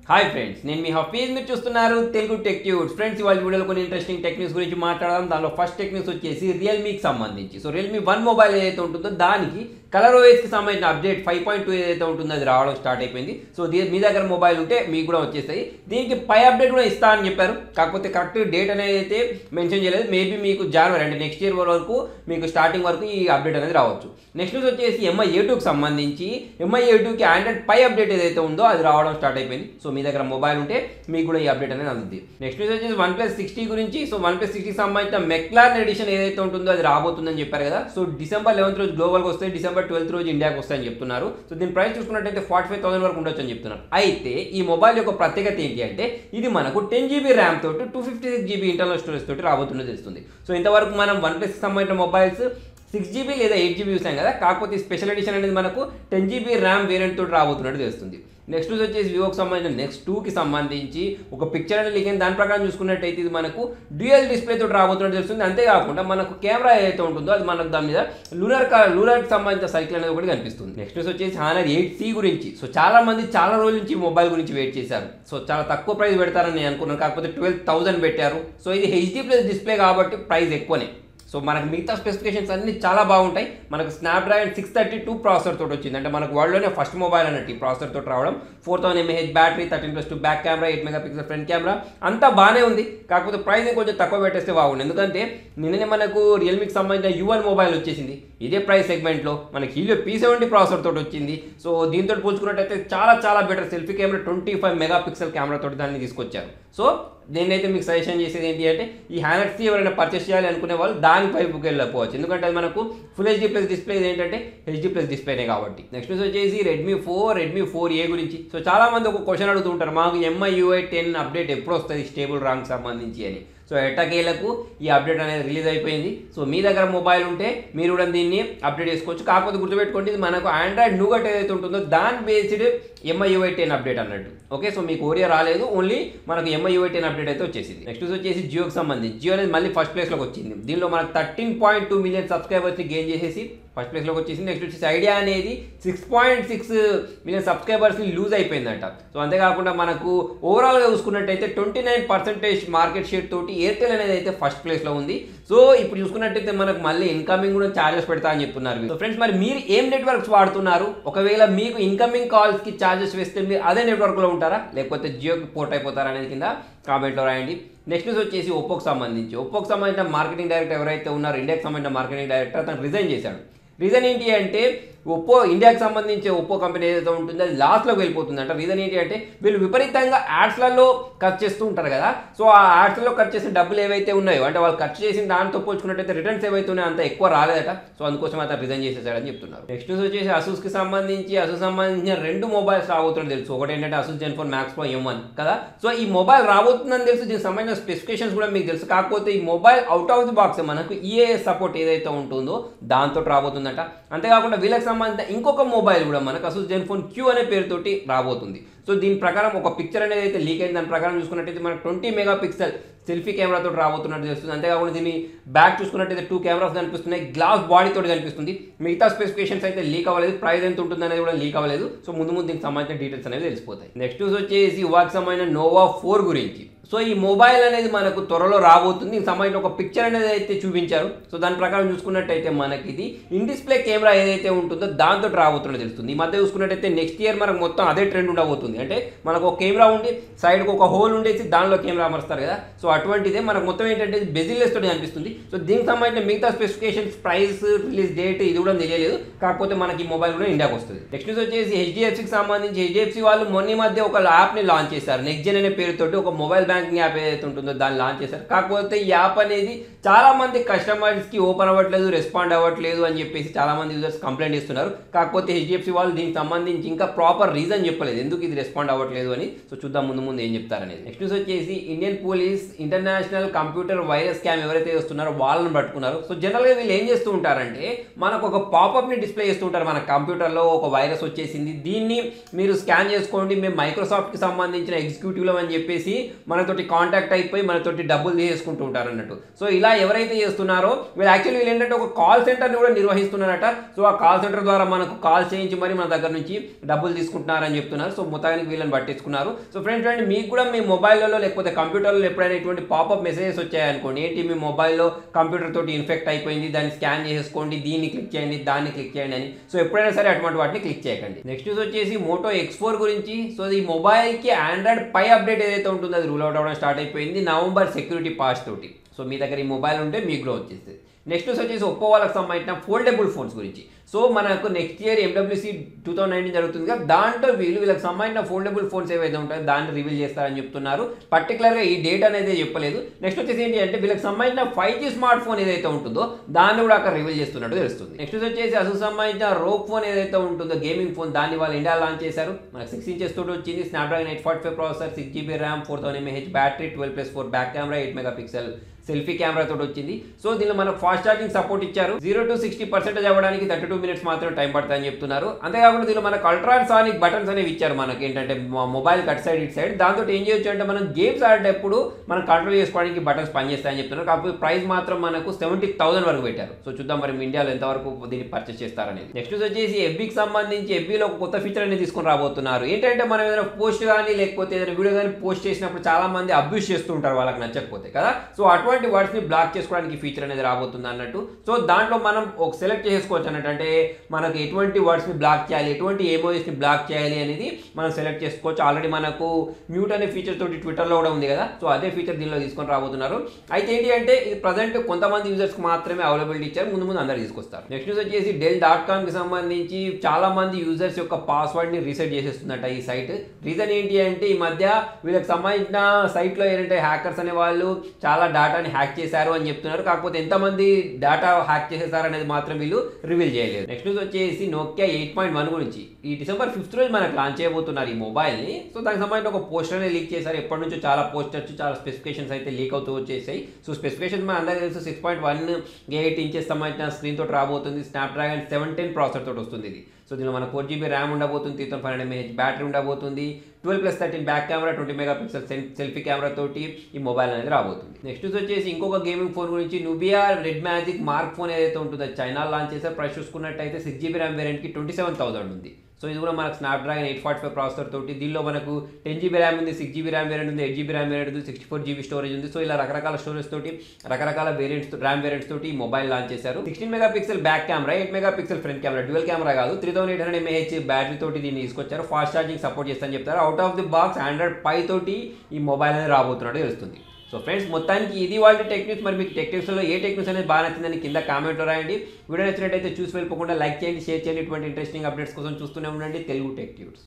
Hi friends, నేను మీ హఫీజ్. మీరు చూస్తున్నారు తెలుగు టెక్ ట్యూట్స్. ఫ్రెండ్స్, ఇవాళ వీడియోలో కొన్ని ఇంట్రెస్టింగ్ టెక్ న్యూస్ గురించి మాట్లాడదాం. దానిలో ఫస్ట్ టెక్ న్యూస్ వచ్చేసి రియల్మీకి సంబంధించి. సో రియల్మీ 1 మొబైల్ ఏదైతే ఉంటుందో దానికి కలర్ ఓఎస్కి సంబంధించిన అప్డేట్ 5.2 ఏదైతే ఉంటుందో అది రావడం స్టార్ట్ అయిపోయింది. సో మీ దగ్గర మొబైల్ ఉంటే మీకు కూడా వచ్చేస్తాయి. దీనికి పై అప్డేట్ కూడా ఇస్తా అని చెప్పారు. కాకపోతే కరెక్ట్ డేట్ అనేది అయితే మెన్షన్ చేయలేదు. మేబీ మీకు జనవరి అంటే నెక్స్ట్ ఇయర్ వరకు మీకు స్టార్టింగ్ వరకు ఈ అప్డేట్ అనేది రావచ్చు. నెక్స్ట్ న్యూస్ వచ్చేసి MI A2కి సంబంధించి MI A2కి ఆండ్రాయిడ్ పై అప్డేట్ ఏదైతే ఉందో అది రావడం స్టార్ట్ అయిపోయింది. సో మీ దగ్గర మొబైల్ ఉంటే మీకు కూడా ఈ అప్డేట్ అనేది అందుతుంది. నెక్స్ట్ న్యూస్ వచ్చేసి OnePlus 60 గురించి. సో OnePlus 60కి సంబంధించిన మెక్లారెన్ ఎడిషన్ ఏదైతే ఉంటుందో అది రాబోతుందని చెప్పారు కదా. సో December 11th రోజు గ్లోబల్కి వస్తాయి, December 12th రోజు ఇండియాకి వస్తాయని చెప్తున్నారు. సో దీని ప్రైస్ చూసుకున్నట్టయితే 45,000 వరకు ఉండొచ్చు అని చెప్తున్నారు. అయితే ఈ మొబైల్ యొక్క ప్రత్యేకత ఏంటి అంటే ఇది మనకు 10GB ర్యామ్ తోటి 256GB ఇంటర్నల్ స్టోరేజ్ తోటి రాబోతుందో తెలుస్తుంది. సో ఇంతవరకు మనం OnePlus సంబంధించిన మొబైల్స్ 6GB లేదా 8GB చూసాం కదా. కాకపోతే స్పెషల్ ఎడిషన్ అనేది మనకు 10GB ర్యామ్ వేరియంట్ తోటి రాబోతున్నట్టు తెలుస్తుంది. నెక్స్ట్ వచ్చేసి వివోకి సంబంధించిన నెక్స్ట్ 2కి సంబంధించి ఒక పిక్చర్ అనేది లీక్ అయింది. దాని ప్రకారం చూసుకున్నట్టయితే ఇది మనకు డ్యూయల్ డిస్ప్లే తోటి రాబోతున్నట్టు తెలుస్తుంది. అంతేకాకుండా మనకు కెమెరా ఏదైతే ఉంటుందో అది మనకు దాని మీద లూనర్కి సంబంధించిన సైకిల్ అనేది ఒకటి కనిపిస్తుంది. నెక్స్ట్ వచ్చేసి Honor 8C గురించి. సో చాలా మంది చాలా రోజుల నుంచి మొబైల్ గురించి వెయిట్ చేశారు. సో చాలా తక్కువ ప్రైస్ పెడతారని నేను అనుకున్నాను. కాకపోతే 12,000 పెట్టారు. సో ఇది HD+ డిస్ప్లే కాబట్టి ప్రైస్ ఎక్కువనే. సో మనకు మిగతా స్పెసిఫికేషన్స్ అన్ని చాలా బాగుంటాయి. మనకు స్నాప్డ్రాగన్ 632 ప్రాసెసర్ తోటి వచ్చింది. అంటే మనకు వరల్డ్లోనే ఫస్ట్ మొబైల్ అన్నట్టు ఈ ప్రాసెసర్ తోటి రావడం. 4000 mAh battery, 13+2 back camera, 8 MP front camera, అంతా బాగానే ఉంది. కాకపోతే ప్రైస్ కొంచెం తక్కువ పెట్టేస్తే బాగుంది. ఎందుకంటే నిన్ననే మనకు రియల్మీకి సంబంధించిన U1 మొబైల్ వచ్చేసింది. ఇదే ప్రైస్ సెగ్మెంట్లో మనకి హీలియో P70 ప్రాసెసర్ తోటి వచ్చింది. సో దీంతో పోల్చుకున్నట్టయితే చాలా better selfie camera 25 MP camera తోటి దాన్ని తీసుకొచ్చారు. సో నేనైతే మీకు సజెషన్ చేసేది ఏంటి అంటే ఈ Honor C ఎవరైనా పర్చేస్ చేయాలి అనుకునే వాళ్ళు దాని వైపుకి వెళ్ళకపోవచ్చు. ఎందుకంటే అది మనకు ఫుల్ HD+ డిస్ప్లే ఏంటంటే HD+ డిస్ప్లేనే కాబట్టి. నెక్స్ట్ వచ్చేసి Redmi 4A గురించి. సో చాలా మంది ఒక క్వశ్చన్ అడుగుతుంటారు, మాకు MI UI 10 అప్డేట్ ఎప్పుడు వస్తుంది స్టేబుల్ ర్యామ్కి సంబంధించి అని. సో ఎట్టకేలకు ఈ అప్డేట్ అనేది రిలీజ్ అయిపోయింది. సో మీ దగ్గర మొబైల్ ఉంటే మీరు కూడా దీన్ని అప్డేట్ చేసుకోవచ్చు. కాకపోతే గుర్తుపెట్టుకోండి, ఇది మనకు ఆండ్రాయిడ్ నూగట్ ఏదైతే ఉంటుందో దాని బేస్డ్ MI UI 10 అప్డేట్ అన్నట్టు. ఓకే, సో మీకు ఓరియా రాలేదు, ఓన్లీ మనకు MI UI 10 అప్డేట్ అయితే వచ్చేసింది. నెక్స్ట్ వచ్చేసి జియోకి సంబంధించి. జియో అనేది మళ్ళీ ఫస్ట్ ప్లేస్లోకి వచ్చింది. దీనిలో మనకు 13.2 మిలియన్ సబ్స్క్రైబర్స్ని గెయిన్ చేసేసి ఫస్ట్ ప్లేస్లోకి వచ్చేసింది. నెక్స్ట్ వచ్చేసి ఐడియా అనేది 6.6 మిలియన్ సబ్స్క్రైబర్స్ని లూజ్ అయిపోయిందంట. సో అంతేకాకుండా మనకు ఓవరాల్గా చూసుకున్నట్టయితే 29% మార్కెట్ షేర్ తోటి ఎయిర్టెల్ అనేది అయితే ఫస్ట్ ప్లేస్లో ఉంది. సో ఇప్పుడు చూసుకున్నట్టయితే మనకు మళ్ళీ ఇన్కమింగ్ కూడా ఛార్జెస్ పెడతా అని చెప్తున్నారు. సో ఫ్రెండ్స్, మరి మీరు ఏం నెట్వర్క్స్ వాడుతున్నారు? ఒకవేళ మీకు ఇన్కమింగ్ కాల్స్కి ఛార్జెస్ వేస్తే మీరు అదే నెట్వర్క్లో ఉంటారా, లేకపోతే జియోకి పోర్ట్ అయిపోతారా అనేది కింద కామెంట్లో రాయండి. నెక్స్ట్ న్యూస్ వచ్చేసి ఒప్పోకి సంబంధించిన మార్కెటింగ్ డైరెక్టర్ ఎవరైతే ఉన్నారో, ఇండియాకి సంబంధించిన మార్కెటింగ్ డైరెక్టర్, అతను రిజైన్ చేశాడు. రీజన్ ఏంటి అంటే ఒప్పో ఇండియాకి సంబంధించి ఒప్పో కంపెనీ ఏదైతే ఉంటుందో అది లాస్ట్లోకి వెళ్ళిపోతుంది అంట. రీజన్ ఏంటి అంటే వీళ్ళు విపరీతంగా యాడ్స్లలో ఖర్చు చేస్తూ ఉంటారు కదా. సో ఆ యాడ్స్లో ఖర్చు చేసిన డబ్బులు ఏవైతే ఉన్నాయో, అంటే వాళ్ళు ఖర్చు చేసిన దాంతో పోల్చుకున్నట్టయితే రిటర్న్స్ ఏవైతే ఉన్నాయో అంత ఎక్కువ రాలేదట. సో అందుకోసం అతను రిజైన్ చేసేసాడని చెప్తున్నారు. నెక్స్ట్ న్యూస్ వచ్చేసి అసూస్కి సంబంధించిన 2 మొబైల్స్ రాబోతుందని తెలుసు. ఒకటి ఏంటంటే Asus Zenfone Max Pro M1 కదా. సో ఈ మొబైల్ రాబోతుందని తెలుసు, దీనికి సంబంధించిన స్పెసిఫికేషన్స్ కూడా మీకు తెలుసు. కాకపోతే ఈ mobile out of the box మనకు EAS సపోర్ట్ ఏదైతే ఉంటుందో దాంతో రాబోతుందంట. అంతేకాకుండా వీళ్ళకి సంబంధించిన ఇంకొక మొబైల్ కూడా మనకు Asus Zenfone Q అనే పేరుతోటి రాబోతుంది. సో దీని ప్రకారం ఒక పిక్చర్ అనేది అయితే లీక్ అయింది. దాని ప్రకారం చూసుకున్నట్టయితే మనకు 20 MP సెల్ఫీ కెమెరాతో రాబోతున్నట్టు తెలుస్తుంది. అంతేకాకుండా దీన్ని బ్యాక్ చూసుకున్నట్టయితే 2 కెమెరాస్ కనిపిస్తున్నాయి, గ్లాస్ బాడీ తోటి కనిపిస్తుంది. మిగతా స్పెసిఫికేషన్స్ అయితే లీక్ అవ్వలేదు, ప్రైస్ ఎంత ఉంటుంది అనేది కూడా లీక్ అవ్వలేదు. సో ముందు దీనికి సంబంధించిన డీటెయిల్స్ అనేవి తెలిసిపోతాయి. నెక్స్ట్ వచ్చేసి వాటికి సంబంధించిన Nova 4 గురించి. సో ఈ మొబైల్ అనేది మనకు త్వరలో రాబోతుంది. దీనికి సంబంధించిన ఒక పిక్చర్ అనేది అయితే చూపించారు. సో దాని ప్రకారం చూసుకున్నట్టయితే మనకి ఇది ఇన్ డిస్ప్లే కెమెరా ఏదైతే ఉంటుందో దాంతో రాబోతుందో తెలుస్తుంది. ఈ మధ్య చూసుకున్నట్టయితే నెక్స్ట్ ఇయర్ మనకు మొత్తం అదే ట్రెండ్ ఉండబోతుంది. అంటే మనకు ఒక కెమెరా ఉండి సైడ్కి ఒక హోల్ ఉండేసి దానిలో కెమెరా అమరుస్తారు కదా. సో అటువంటిదే మనకు మొత్తం ఏంటంటే బెజిల్లెస్ తోటి కనిపిస్తుంది. సో దీనికి సంబంధించిన మిగతా స్పెసిఫికేషన్స్, ప్రైస్, రిలీజ్ డేట్ ఇది కూడా తెలియలేదు. కాకపోతే మనకి ఈ మొబైల్ కూడా ఇండియాకి వస్తుంది. నెక్స్ట్ వచ్చేసి HDFCకి సంబంధించి HDFC వాళ్ళు మొన్న మధ్య ఒక యాప్ని లాంచ్ చేశారు. నెక్స్ట్ జెన్ అనే పేరుతోటి ఒక మొబైల్ బ్యాంకింగ్ యాప్ ఏదైతే ఉంటుందో దాన్ని లాంచ్ చేశారు. కాకపోతే ఈ యాప్ అనేది చాలా మంది కస్టమర్స్కి ఓపెన్ అవ్వట్లేదు, రెస్పాండ్ అవ్వట్లేదు అని చెప్పేసి చాలా మంది యూజర్స్ కంప్లైంట్ చేస్తున్నారు. కాకపోతే HDFC వాళ్ళు దీనికి సంబంధించి ఇంకా ప్రాపర్ రీజన్ చెప్పలేదు ఎందుకు ఇది రెస్పాండ్ అవ్వట్లేదు అని. సో చూద్దాం ముందు ఏం చెప్తారనేది. నెక్స్ట్ వచ్చేసి Indian police international computer virus scam ఎవరైతే చేస్తున్నారో వాళ్ళని పట్టుకున్నారు. సో జనరల్గా వీళ్ళు ఏం చేస్తూ ఉంటారంటే మనకు ఒక పాపప్ని డిస్ప్లే చేస్తూ ఉంటారు. మన కంప్యూటర్లో ఒక వైరస్ వచ్చేసింది, దీన్ని మీరు స్కాన్ చేసుకోండి, మేము మైక్రోసాఫ్ట్కి సంబంధించిన ఎగ్జిక్యూటివ్లో అని చెప్పేసి మనతోటి కాంటాక్ట్ అయిపోయి మనతోటి డబ్బులు తీసుకుంటూ ఉంటారు అన్నట్టు. సో ఇలా ఎవరైతే చేస్తున్నారో వీళ్ళు ఏంటంటే ఒక కాల్ సెంటర్ని కూడా నిర్వహిస్తున్నారట. సో ఆ కాల్ సెంటర్ ద్వారా మనకు కాల్ చేయించి మరి మన దగ్గర నుంచి డబ్బులు తీసుకుంటున్నారని చెప్తున్నారు. సో మొత్తం చేసుకోవడానికి వీళ్ళని పట్టించుకున్నారు. సో ఫ్రెండ్స్ చూడండి, మీకు కూడా మీ మొబైల్లో లేకపోతే కంప్యూటర్లో ఎప్పుడైనా ఇటువంటి పాపప్ మెసేజెస్ వచ్చాయనుకోండి, ఏంటి మీ మొబైల్లో కంప్యూటర్ తోటి ఇన్ఫెక్ట్ అయిపోయింది, దాన్ని స్కాన్ చేసుకోండి, దీన్ని క్లిక్ చేయండి, దాన్ని క్లిక్ చేయండి అని. సో ఎప్పుడైనా సరే అటువంటి వాటిని క్లిక్ చేయకండి. నెక్స్ట్ న్యూస్ వచ్చేసి మోటో X4 గురించి. సో ఈ మొబైల్కి ఆండ్రాయిడ్ పై అప్డేట్ ఏదైతే ఉంటుందో అది రూల్ అవుట్ అవ్వడం స్టార్ట్ అయిపోయింది నవంబర్ సెక్యూరిటీ పాస్ తోటి. సో మీ దగ్గర ఈ మొబైల్ ఉంటే మీకు కూడా వచ్చేస్తుంది. నెక్స్ట్ వచ్చేసి ఒప్పో వాళ్ళకి సంబంధించిన ఫోల్డబుల్ ఫోన్స్ గురించి. సో మనకు నెక్స్ట్ ఇయర్ MWC 2019 జరుగుతుంది కదా, దాంట్లో వీళ్ళకి సంబంధించిన ఫోల్డబుల్ ఫోన్స్ ఏవైతే ఉంటాయో దాన్ని రివీల్ చేస్తారని చెప్తున్నారు. పర్టికులర్గా ఈ డేట్ అనేది చెప్పలేదు. నెక్స్ట్ వచ్చేసి ఏంటి అంటే వీళ్ళకి సంబంధించిన 5G స్మార్ట్ ఫోన్ ఏదైతే ఉంటుందో దాన్ని కూడా అక్కడ రివీల్ చేస్తున్నట్టు తెలుస్తుంది. నెక్స్ట్ వచ్చేసి అసలు సంబంధించిన రోప్ ఫోన్ ఏదైతే ఉంటుందో గేమింగ్ ఫోన్, దాన్ని వాళ్ళు ఇండియా లాంచ్ చేశారు. మనకు 6 ఇంచెస్ తోటి వచ్చింది, Snapdragon 845 processor, 6GB RAM, 4000 mAh battery, 12+4 back camera, 8 megapixel selfie camera తోటి వచ్చింది. సో దీనిలో మనకు ఫాస్ట్ ఛార్జింగ్ సపోర్ట్ ఇచ్చారు. 0 to 60% అవ్వడానికి 32 minutes మాత్రమే టైం పడుతుందని చెప్తున్నారు. అంతేకాకుండా దీనిలో మనకు అల్ట్రాసానిక్ బటన్స్ అనేవి ఇచ్చారు. మనకి ఏంటంటే మొబైల్ కట్ సైడ్ ఇటు సైడ్, దాంతో ఏం చేయొచ్చు అంటే మనం గేమ్స్ ఆడేటప్పుడు మనం కంట్రోల్ చేసుకోవడానికి బటన్స్ పనిచేస్తాయని చెప్తున్నారు. కాకపోతే ప్రైస్ మాత్రం మనకు 70,000 వరకు పెట్టారు. సో చూద్దాం మరి ఇండియాలో ఎంతవరకు దీన్ని పర్చేస్ చేస్తారనేది. నెక్స్ట్ వచ్చేసి FBకి సంబంధించి FBలో ఒక కొత్త ఫీచర్ అనేది తీసుకొని రాబోతున్నారు. ఏంటంటే మనం ఏదైనా పోస్ట్ కానీ లేకపోతే ఏదైనా వీడియో కానీ పోస్ట్ చేసినప్పుడు చాలా మంది అబ్యూస్ చేస్తూ ఉంటారు వాళ్ళకి నచ్చకపోతే కదా. సో అటువంటి వర్డ్స్ని బ్లాక్ చేసుకోవడానికి ఫీచర్ అనేది రాబోతుంది అన్నట్టు. సో దాంట్లో మనం ఒక సెలెక్ట్ చేసుకోవచ్చు అన్నట్టు. అంటే మనకు ఎటువంటి వర్డ్స్ని బ్లాక్ చేయాలి, ఎటువంటి ఎమోజీస్ని బ్లాక్ చేయాలి అనేది మనం సెలెక్ట్ చేసుకోవచ్చు. ఆల్రెడీ మనకు మ్యూట్ అనే ఫీచర్ తోటి ట్విట్టర్లో కూడా ఉంది కదా. సో అదే ఫీచర్ దీనిలో తీసుకొని రాబోతున్నారు. అయితే ఏంటి అంటే ఇది ప్రజెంట్ కొంతమంది యూజర్స్కి మాత్రమే అవైలబిలిటీ ఇచ్చారు, ముందు ముందు అందరూ తీసుకొస్తారు. నెక్స్ట్ న్యూస్ వచ్చేసి Dell.comకి సంబంధించి చాలా మంది యూజర్స్ యొక్క పాస్వర్డ్ని రీసెట్ చేసేస్తుందట ఈ సైట్. రీజన్ ఏంటి అంటే ఈ మధ్య వీళ్ళకి సంబంధించిన సైట్లో ఏంటంటే హ్యాకర్స్ అనే వాళ్ళు చాలా డేటాని హ్యాక్ చేశారు అని చెప్తున్నారు. కాకపోతే ఎంతమంది డేటా హ్యాక్ చేసేసారు అనేది మాత్రం వీళ్ళు రివీల్ చేయలేదు. నెక్స్ట్ న్యూస్ వచ్చేసి Nokia 8.1 గురించి. ఈ December 5th రోజు మనకు లాంచ్ చేయబోతున్నారు ఈ మొబైల్ని. సో దానికి సంబంధించిన ఒక పోస్టర్ అనేది లీక్ చేశారు. ఎప్పటి నుంచో చాలా పోస్టర్స్, చాలా స్పెసిఫికేషన్స్ అయితే లీక్ అవుతూ వచ్చేసాయి. సో స్పెసిఫికేషన్స్ మన అందరికీ తెలుసు, 6.1 ఇంచెస్ సంబంధించిన స్క్రీన్ తోటి రాబోతుంది. స్నాప్డ్రాగన్ 710 ప్రాసెసర్ తోటి వస్తుంది ఇది. సో దీనిలో మన 4GB ర్యామ్ ఉండబోతుంది, 3500 mAh బ్యాటరీ ఉండబోతుంది, 12+13 back camera, 20 megapixel selfie camera తోటి ఈ మొబైల్ అనేది రాబోతుంది. నెక్స్ట్ వచ్చేసి ఇంకొక గేమింగ్ ఫోన్ గురించి. Nubia Red Magic Mark phone ఏదైతే ఉంటుందో చైనా లాంచ్ చేశారు. ప్రైస్ చూసుకున్నట్టయితే 6GB ర్యామ్ వేరియంట్కి 27,000 ఉంది. సో ఇది కూడా మనకు స్నాప్డ్రాగన్ 845 ప్రాసెసర్ తోటి. దీనిలో మనకు 10GB ర్యామ్ ఉంది, 6GB ర్యామ్ వేరియంట్ ఉంది, 8GB ర్యామ్ వేరియంట్ ఉంది, 64GB స్టోరేజ్ ఉంది. సో ఇలా రకరకాల స్టోరేజ్ తోటి రకరకాల వేరియంట్స్ ర్యామ్ వేరియంట్స్ తోటి ఈ మొబైల్ లాంచ్ చేశారు. 16 megapixel back camera, 8 megapixel front camera, dual camera కాదు, 3800 mAh బ్యాటరీ తోటి దీన్ని తీసుకొచ్చారు. ఫాస్ట్ ఛార్జింగ్ సపోర్ట్ చేస్తారని చెప్తారు. Out of the box android pie తోటి ఈ మొబైల్ అనేది రాబోతున్నట్టు తెలుస్తుంది. సో ఫ్రెండ్స్ మొత్తానికి ఇది వాళ్ళ టెక్నిక్స్. మరి మీకు టెక్నిక్స్లో ఏ టెక్నిక్స్ అనేది బాగా నచ్చిందని కింద కామెంట్లో రాయండి. వీడియో నచ్చినట్టయితే చూసి వెళ్ళిపోకుండా లైక్ చేయండి, షేర్ చేయండి. ఇటువంటి ఇంట్రెస్టింగ్ అప్డేట్స్ కోసం చూస్తూనే ఉండండి తెలుగు టెక్ ట్యూట్స్.